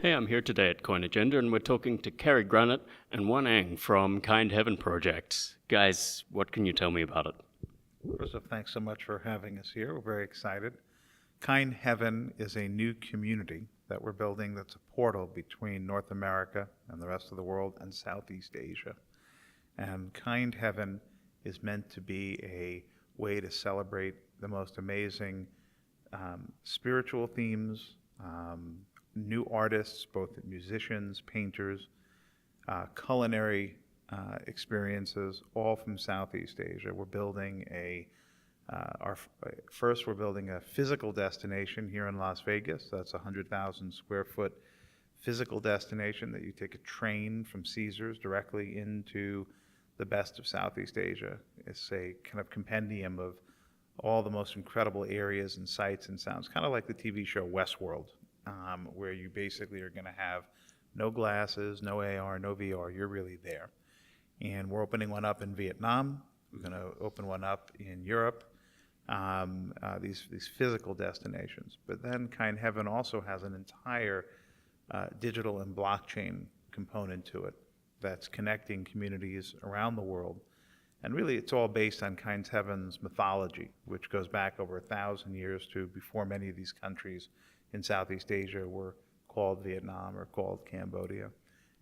Hey, I'm here today at Coin Agenda, and we're talking to Cary Granat and Wan Eng from Kind Heaven Project. Guys, what can you tell me about it? First off, thanks so much for having us here. We're very excited. Kind Heaven is a new community that we're building that's a portal between North America and the rest of the world and Southeast Asia. And Kind Heaven is meant to be a way to celebrate the most amazing spiritual themes, new artists, both musicians, painters, culinary experiences, all from Southeast Asia. We're building we're building a physical destination here in Las Vegas. That's a 100,000 square foot physical destination that you take a train from Caesars directly into the best of Southeast Asia. It's a kind of compendium of all the most incredible areas and sights and sounds, kind of like the TV show Westworld, where you basically are going to have no glasses, no AR, no VR. You're really there. And we're opening one up in Vietnam. We're going to open one up in Europe. These physical destinations. But then Kind Heaven also has an entire digital and blockchain component to it that's connecting communities around the world. And really, it's all based on Kind Heaven's mythology, which goes back over 1,000 years to before many of these countries in Southeast Asia were called Vietnam or called Cambodia.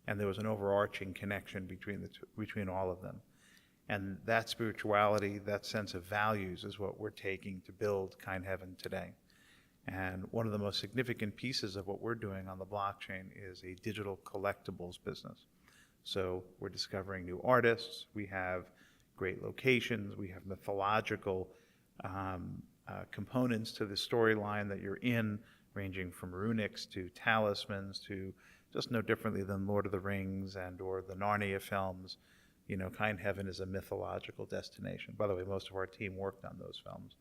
And there was an overarching connection between all of them. And that spirituality, that sense of values is what we're taking to build Kind Heaven today. And one of the most significant pieces of what we're doing on the blockchain is a digital collectibles business. So we're discovering new artists, we have great locations, we have mythological components to the storyline that you're in, ranging from runics to talismans to just no differently than Lord of the Rings and or the Narnia films. You know, Kind Heaven is a mythological destination. By the way, most of our team worked on those films,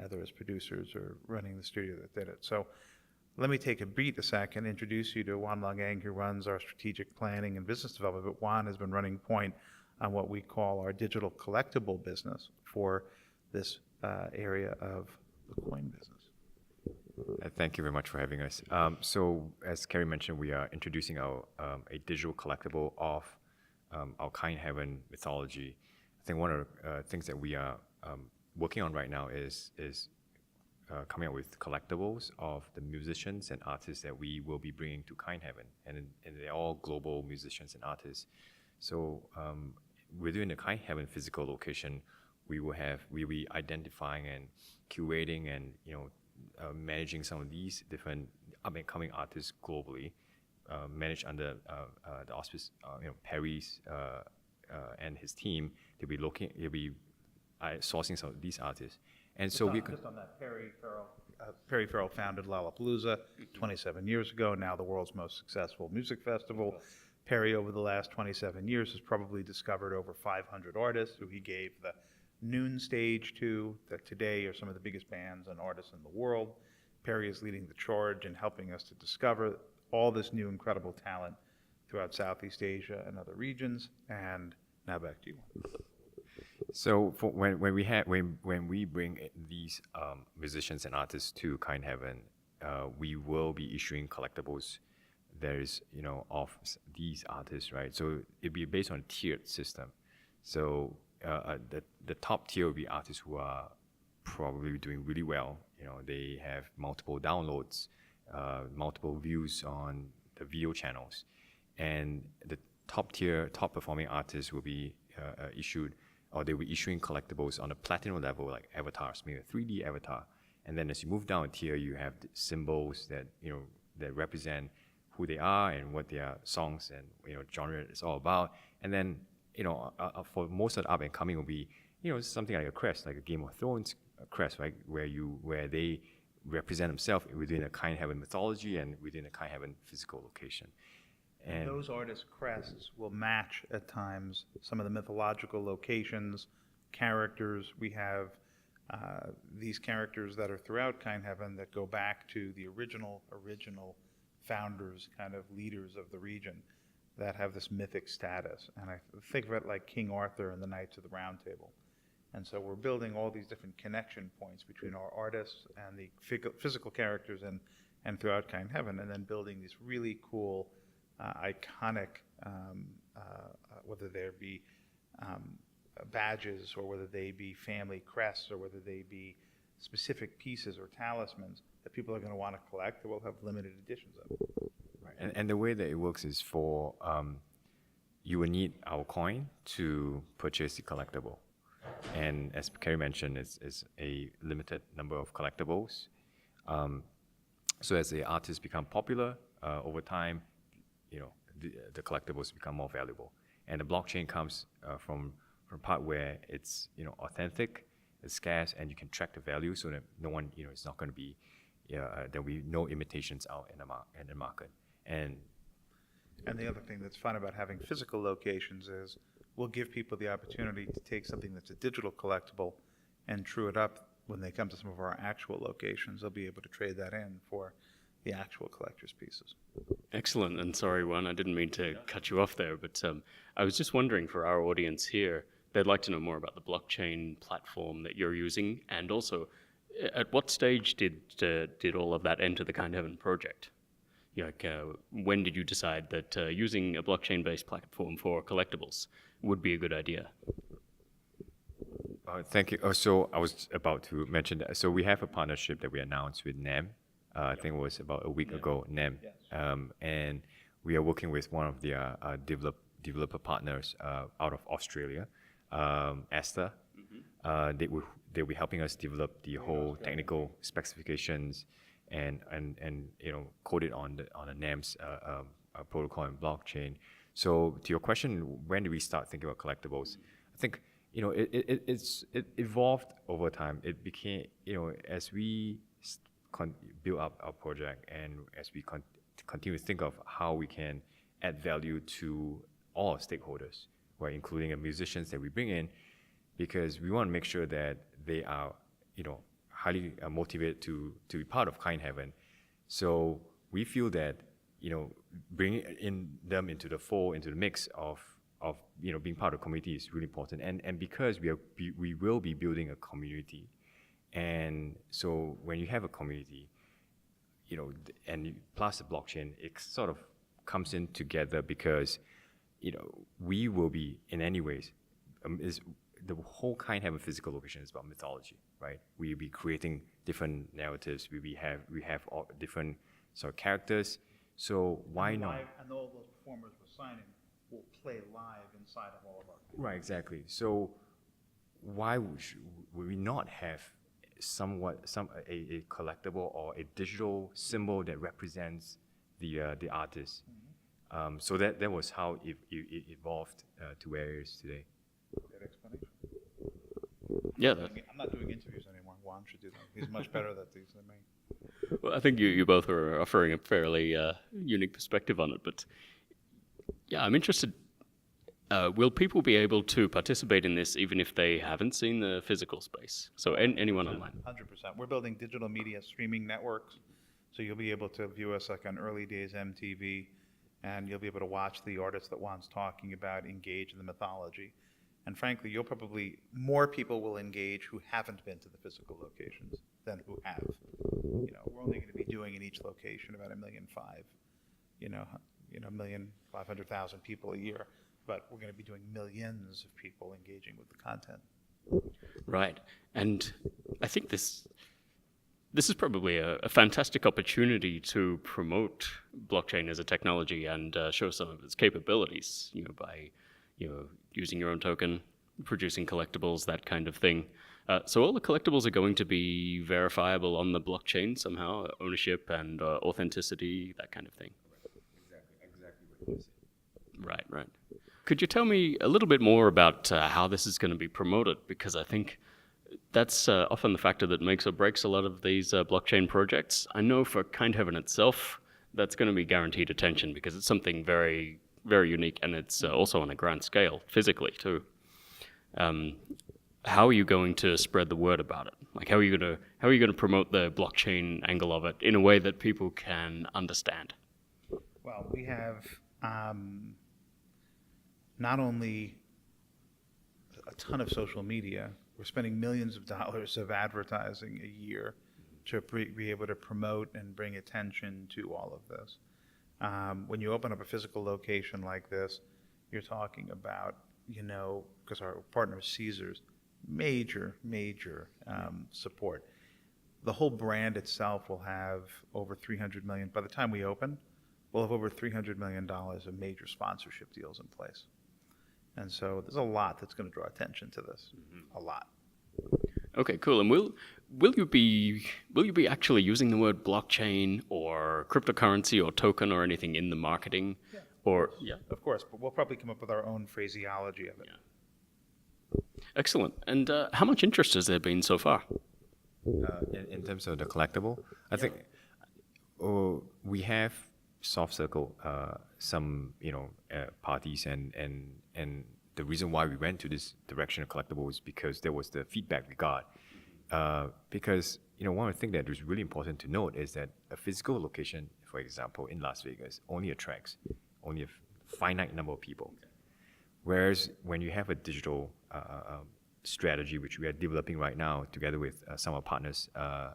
either as producers or running the studio that did it. So let me take a beat a second, introduce you to Wan Lung Eng, who runs our strategic planning and business development. But Wan has been running point on what we call our digital collectible business for this area of the coin business. Thank you very much for having us. So as Cary mentioned, we are introducing a digital collectible of our Kind Heaven mythology. I think one of the things that we are working on right now is coming up with collectibles of the musicians and artists that we will be bringing to Kind Heaven, and they're all global musicians and artists. So within the Kind Heaven physical location, we will be identifying and curating and managing some of these different up-and-coming artists globally, managed under the auspice, Perry's and his team. They'll be sourcing some of these artists. And so just on that, Perry Farrell founded Lollapalooza 27 years ago, now the world's most successful music festival. Perry, over the last 27 years, has probably discovered over 500 artists who he gave the noon stage to, that today are some of the biggest bands and artists in the world. Perry is leading the charge in helping us to discover all this new incredible talent throughout Southeast Asia and other regions. And now back to you. So when we bring these musicians and artists to Kind Heaven, we will be issuing collectibles. There's of these artists, right? So it'll be based on a tiered system. So the top tier will be artists who are probably doing really well. They have multiple downloads, multiple views on the video channels, and the top performing artists will be issued, or they'll be issuing collectibles on a platinum level, like avatars, maybe a 3D avatar. And then as you move down a tier, you have the symbols that that represent who they are and what their songs and genre is all about. And then for most of the up and coming will be something like a crest, like a Game of Thrones crest, right, where they represent themselves within a Kind Heaven mythology and within a Kind Heaven physical location. And those artists' crests will match at times some of the mythological locations, characters. We have these characters that are throughout Kind Heaven that go back to the original founders, kind of leaders of the region that have this mythic status. And I think of it like King Arthur and the Knights of the Round Table. And so we're building all these different connection points between our artists and the physical characters and and throughout Kind Heaven, and then building these really cool, iconic, whether there be badges or whether they be family crests or whether they be specific pieces or talismans that people are going to want to collect that we'll have limited editions of. Right. And the way that it works is for you will need our coin to purchase the collectible. And as Cary mentioned, it's a limited number of collectibles. So as the artists become popular over time, the collectibles become more valuable. And the blockchain comes from part where it's authentic, it's scarce, and you can track the value so that no one it's not going to be there'll be no imitations out in the market. And the other thing that's fun about having physical locations is we'll give people the opportunity to take something that's a digital collectible and true it up when they come to some of our actual locations. They'll be able to trade that in for the actual collector's pieces. Excellent. And sorry, Wan, I didn't mean to cut you off there, but I was just wondering for our audience here, they'd like to know more about the blockchain platform that you're using, and also at what stage did all of that enter the Kind Heaven project? When did you decide that using a blockchain-based platform for collectibles would be a good idea? Thank you. So I was about to mention that. So we have a partnership that we announced with NAM. I think it was about a week ago, NAM. Yes. And we are working with one of their developer partners out of Australia, Esther. They'll be helping us develop the whole technical specifications and code it on the NAM's protocol and blockchain. So to your question, when did we start thinking about collectibles? I think it evolved over time. It became as we build up our project and as we continue to think of how we can add value to all our stakeholders, right, including the musicians that we bring in, because we want to make sure that they are highly motivated to be part of Kind Heaven. So we feel that bringing them into the fold, into the mix of being part of the community is really important. And because we will be building a community, and so when you have a community, and plus the blockchain, it sort of comes in together because we will be in any ways the whole Kind Heaven physical location is about mythology, right? We'll be creating different narratives. We have all different sort of characters. So why not? And all those performers we're signing will play live inside of all of our. Right, exactly. So why would we not have a collectible or a digital symbol that represents the artist? Mm-hmm. So that was how it evolved to where it is today. Good explanation. Yeah, I'm not doing interviews anymore. Wan should do them. He's much better at these than me. well, I think you both are offering a fairly unique perspective on it. But yeah, I'm interested. Will people be able to participate in this even if they haven't seen the physical space? So anyone online? 100%. We're building digital media streaming networks, so you'll be able to view us like on early days MTV, and you'll be able to watch the artists that Juan's talking about, engage in the mythology. And frankly, more people will engage who haven't been to the physical locations than who have. We're only going to be doing in each location about 1.5 million, 1,500,000 people a year. But we're going to be doing millions of people engaging with the content. Right. And I think this is probably a fantastic opportunity to promote blockchain as a technology and show some of its capabilities, by using your own token, producing collectibles, that kind of thing. So all the collectibles are going to be verifiable on the blockchain somehow, ownership and authenticity, that kind of thing. Exactly what you said. Right. Could you tell me a little bit more about how this is going to be promoted? Because I think that's often the factor that makes or breaks a lot of these blockchain projects. I know for Kind Heaven itself, that's going to be guaranteed attention because it's something very, very unique, and it's also on a grand scale, physically too. How are you going to spread the word about it? Like, how are you going to promote the blockchain angle of it in a way that people can understand? Well, we have not only a ton of social media, we're spending millions of dollars of advertising a year to be able to promote and bring attention to all of this. When you open up a physical location like this, you're talking about, because our partner is Caesars, major support. The whole brand itself will have over $300 million. By the time we open, we'll have over $300 million of major sponsorship deals in place. And so there's a lot that's going to draw attention to this, a lot. Okay, cool. And will you be actually using the word blockchain or cryptocurrency or token or anything in the marketing? Yeah. Or Of course, but we'll probably come up with our own phraseology of it. Yeah. Excellent. And how much interest has there been so far? In terms of the collectible, I think we have soft circle some parties, and the reason why we went to this direction of collectible is because there was the feedback we got. Because one of the things that is really important to note is that a physical location, for example, in Las Vegas, only attracts only a finite number of people. Whereas when you have a digital strategy, which we are developing right now together with some of our partners,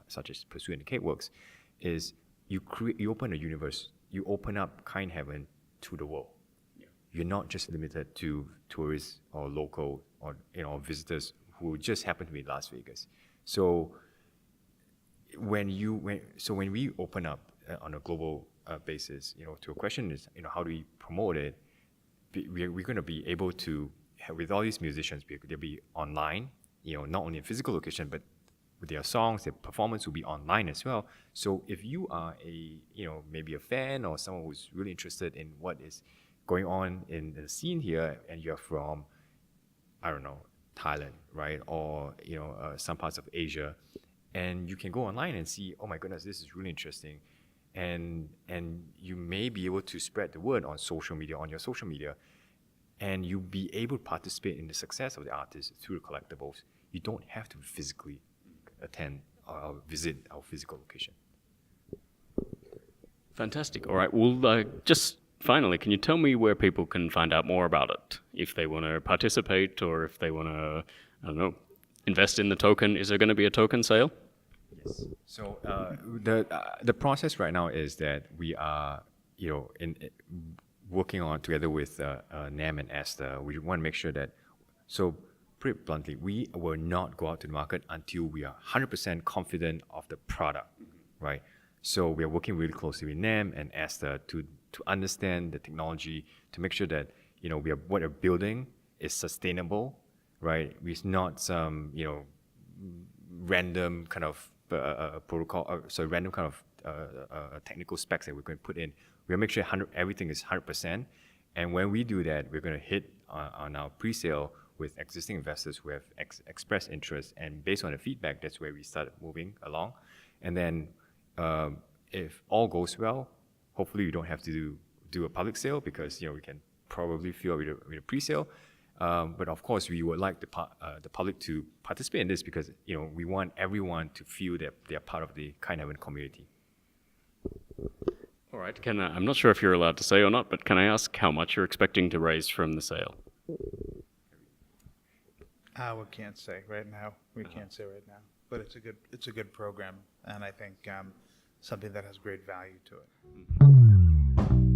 such as Pursuit and Cakeworks, is you open a universe, you open up kind heaven to the world. Yeah. You're not just limited to tourists or local or visitors who just happen to be in Las Vegas. So when we open up on a global basis, to a question is, how do we promote it? We're going to be able to, with all these musicians, they'll be online, not only in physical location, but with their songs, their performance will be online as well. So if you are maybe a fan or someone who's really interested in what is going on in the scene here, and you're from, I don't know, Thailand, right? Or, some parts of Asia, and you can go online and see, oh my goodness, this is really interesting. And you may be able to spread the word on your social media, and you'll be able to participate in the success of the artist through the collectibles. You don't have to physically attend or visit our physical location. Fantastic. All right. Well, just finally, can you tell me where people can find out more about it? If they want to participate or if they want to, I don't know, invest in the token, is there going to be a token sale? Yes. So the process right now is that we are, working on together with Nam and Esther. We want to make sure that, so pretty bluntly, we will not go out to the market until we are 100% confident of the product, right? So we are working really closely with Nam and Esther to understand the technology, to make sure that what we're building is sustainable, right? It's not some random kind of random kind of technical specs that we're going to put in. We'll make sure everything is 100%. And when we do that, we're going to hit on our pre-sale with existing investors who have expressed interest. And based on the feedback, that's where we started moving along. And then if all goes well, hopefully we don't have to do a public sale because we can probably fill with a pre-sale. But of course, we would like the public to participate in this because we want everyone to feel that they are part of the Kind Heaven community. All right. I'm not sure if you're allowed to say or not, but can I ask how much you're expecting to raise from the sale? We can't say right now. We can't say right now. But it's a good program, and I think something that has great value to it.